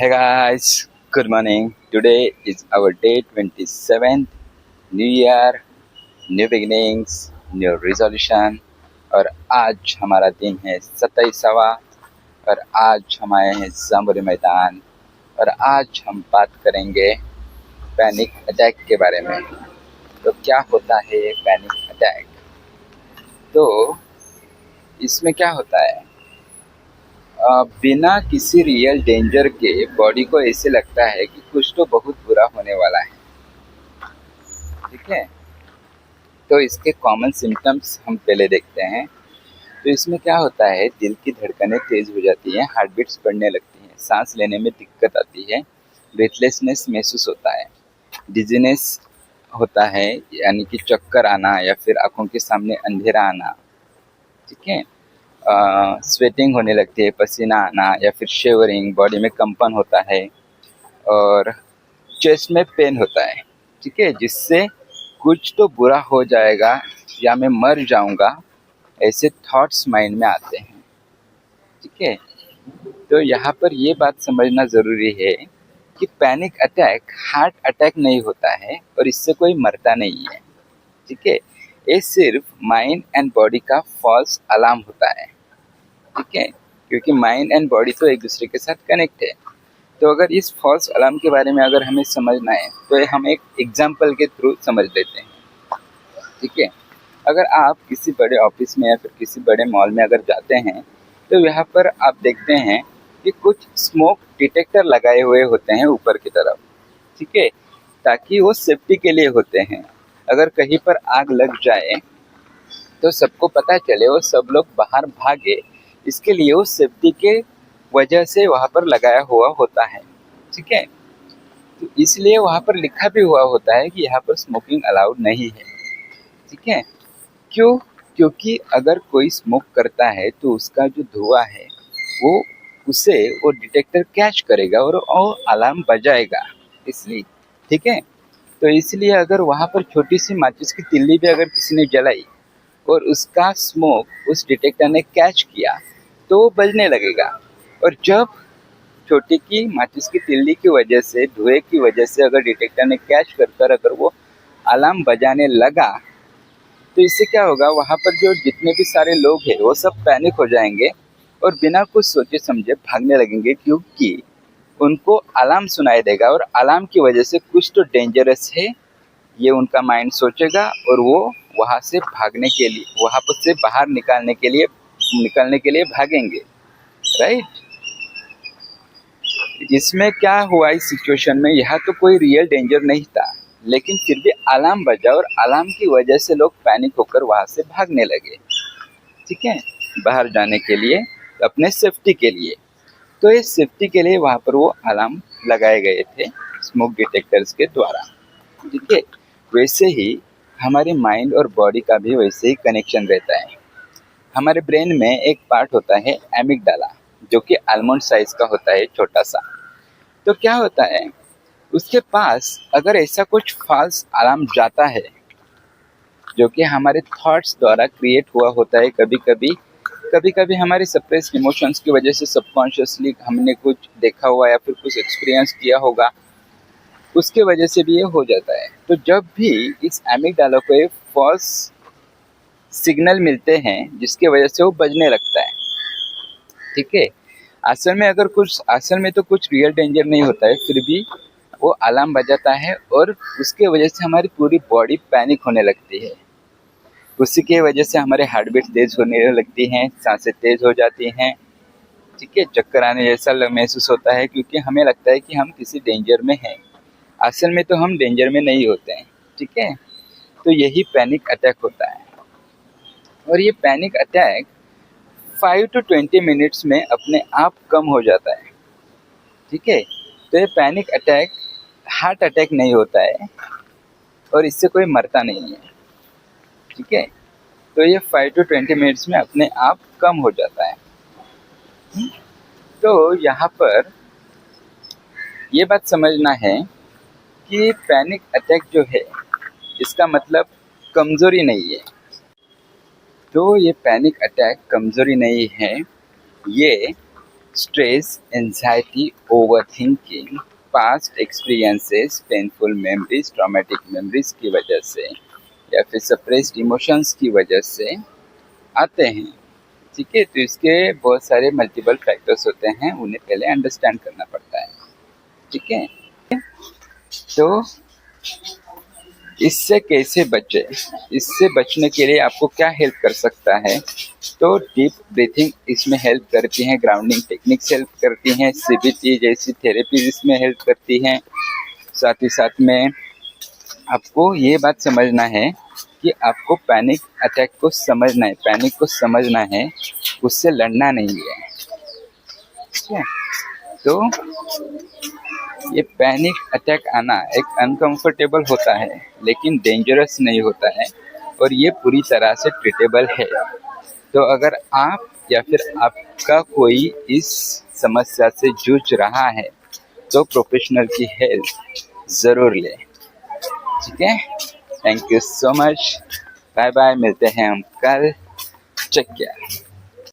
Hey guys, good morning. Today is our day 27th. New Year, new beginnings, new resolution. और आज हमारा दिन है 27वां और आज हम आए हैं जामुरी मैदान और आज हम बात करेंगे पैनिक अटैक के बारे में। तो क्या होता है पैनिक अटैक? तो इसमें क्या होता है, बिना किसी रियल डेंजर के बॉडी को ऐसे लगता है कि कुछ तो बहुत बुरा होने वाला है। ठीक है, तो इसके कॉमन सिम्टम्स हम पहले देखते हैं। तो इसमें क्या होता है, दिल की धड़कनें तेज हो जाती हैं, हार्ट बीट्स बढ़ने लगती हैं, सांस लेने में दिक्कत आती है, ब्रेथलेसनेस महसूस होता है, डिजीनेस होता है यानी कि चक्कर आना या फिर आंखों के सामने अंधेरा आना। ठीक है, स्वेटिंग होने लगती है, पसीना आना या फिर शेवरिंग, बॉडी में कंपन होता है और चेस्ट में पेन होता है। ठीक है, जिससे कुछ तो बुरा हो जाएगा या मैं मर जाऊंगा ऐसे थॉट्स माइंड में आते हैं। ठीक है, तो यहाँ पर ये बात समझना ज़रूरी है कि पैनिक अटैक हार्ट अटैक नहीं होता है और इससे कोई मरता नहीं है। ठीक है, ये सिर्फ माइंड एंड बॉडी का फॉल्स अलार्म होता है। ठीक है, क्योंकि माइंड एंड बॉडी तो एक दूसरे के साथ कनेक्ट है। तो अगर इस फॉल्स अलार्म के बारे में अगर हमें समझना है तो हम एक एग्जाम्पल के थ्रू समझ लेते हैं। ठीक है, अगर आप किसी बड़े ऑफिस में या फिर किसी बड़े मॉल में अगर जाते हैं तो यहाँ पर आप देखते हैं कि कुछ स्मोक डिटेक्टर लगाए हुए होते हैं ऊपर की तरफ। ठीक है, ताकि वो सेफ्टी के लिए होते हैं। अगर कहीं पर आग लग जाए तो सबको पता चले और सब लोग बाहर भागे, इसके लिए वो सेफ्टी के वजह से वहाँ पर लगाया हुआ होता है। ठीक है, तो इसलिए वहाँ पर लिखा भी हुआ होता है कि यहाँ पर स्मोकिंग अलाउड नहीं है। ठीक है, क्यों? क्योंकि अगर कोई स्मोक करता है तो उसका जो धुआं है वो उसे वो डिटेक्टर कैच करेगा और वो अलार्म बजाएगा, इसलिए। ठीक है, तो इसलिए अगर वहाँ पर छोटी सी माचिस की तिल्ली भी अगर किसी ने जलाई और उसका स्मोक उस डिटेक्टर ने कैच किया तो वो बजने लगेगा। और जब छोटी की माचिस की तिल्ली की वजह से, धुएं की वजह से अगर डिटेक्टर ने कैच कर अगर वो अलार्म बजाने लगा तो इससे क्या होगा, वहाँ पर जो जितने भी सारे लोग हैं वो सब पैनिक हो जाएंगे और बिना कुछ सोचे समझे भागने लगेंगे, क्योंकि उनको अलार्म सुनाई देगा और अलार्म की वजह से कुछ तो डेंजरस है ये उनका माइंड सोचेगा और वो वहाँ से भागने के लिए, वहाँ पर से बाहर निकलने के लिए भागेंगे। राइट, इसमें क्या हुआ इस सिचुएशन में, यहाँ तो कोई रियल डेंजर नहीं था लेकिन फिर भी अलार्म बजा और अलार्म की वजह से लोग पैनिक होकर वहाँ से भागने लगे। ठीक है, बाहर जाने के लिए, अपने सेफ्टी के लिए। तो इस सेफ्टी के लिए वहाँ पर वो अलार्म लगाए गए थे स्मोक डिटेक्टर्स के द्वारा। ठीक है, वैसे ही हमारे माइंड और बॉडी का भी वैसे ही कनेक्शन रहता है। हमारे ब्रेन में एक पार्ट होता है एमिगडाला, जो कि आलमंड साइज का होता है, छोटा सा। तो क्या होता है, उसके पास अगर ऐसा कुछ फॉल्स अलार्म जाता है जो कि हमारे थॉट्स द्वारा क्रिएट हुआ होता है, कभी कभी हमारे सप्रेस्ड इमोशंस की वजह से सबकॉन्शियसली हमने कुछ देखा हुआ या फिर कुछ एक्सपीरियंस किया होगा, उसके वजह से भी ये हो जाता है। तो जब भी इस एमिगडाला को फॉल्स सिग्नल मिलते हैं जिसके वजह से वो बजने लगता है। ठीक है, असल में तो कुछ रियल डेंजर नहीं होता है, फिर भी वो अलार्म बजाता है और उसके वजह से हमारी पूरी बॉडी पैनिक होने लगती है। उसी के वजह से हमारे हार्ट बीट तेज होने लगती हैं, सांसें तेज हो जाती हैं। ठीक है, चक्कर आने जैसा महसूस होता है, क्योंकि हमें लगता है कि हम किसी डेंजर में हैं। असल में तो हम डेंजर में नहीं होते हैं। ठीक है, तो यही पैनिक अटैक होता है और ये पैनिक अटैक 5 to 20 मिनट्स में अपने आप कम हो जाता है। ठीक है, तो ये पैनिक अटैक हार्ट अटैक नहीं होता है और इससे कोई मरता नहीं है। ठीक है, तो ये 5 to 20 मिनट्स में अपने आप कम हो जाता है। तो यहाँ पर ये बात समझना है कि पैनिक अटैक जो है इसका मतलब कमज़ोरी नहीं है। तो ये पैनिक अटैक कमज़ोरी नहीं है, ये stress, anxiety, over thinking, past experiences, painful memories, traumatic memories की वजह से या फिर सप्रेस्ड इमोशंस की वजह से आते हैं। ठीक है, तो इसके बहुत सारे मल्टीपल फैक्टर्स होते हैं, उन्हें पहले अंडरस्टैंड करना पड़ता है। ठीक है, तो इससे कैसे बचे, इससे बचने के लिए आपको क्या हेल्प कर सकता है, तो डीप ब्रीथिंग इसमें हेल्प करती हैं, ग्राउंडिंग टेक्निक्स हेल्प करती हैं, सीबीटी जैसी थेरेपीज इसमें हेल्प करती हैं। साथ ही साथ में आपको ये बात समझना है कि आपको पैनिक अटैक को समझना है, पैनिक को समझना है, उससे लड़ना नहीं है। ठीक है, तो ये पैनिक अटैक आना एक अनकंफर्टेबल होता है लेकिन डेंजरस नहीं होता है, और ये पूरी तरह से ट्रीटेबल है। तो अगर आप या फिर आपका कोई इस समस्या से जूझ रहा है तो प्रोफेशनल की हेल्प ज़रूर लें। ठीक है, thank you so much, bye bye, मिलते हैं हम कल। Take care.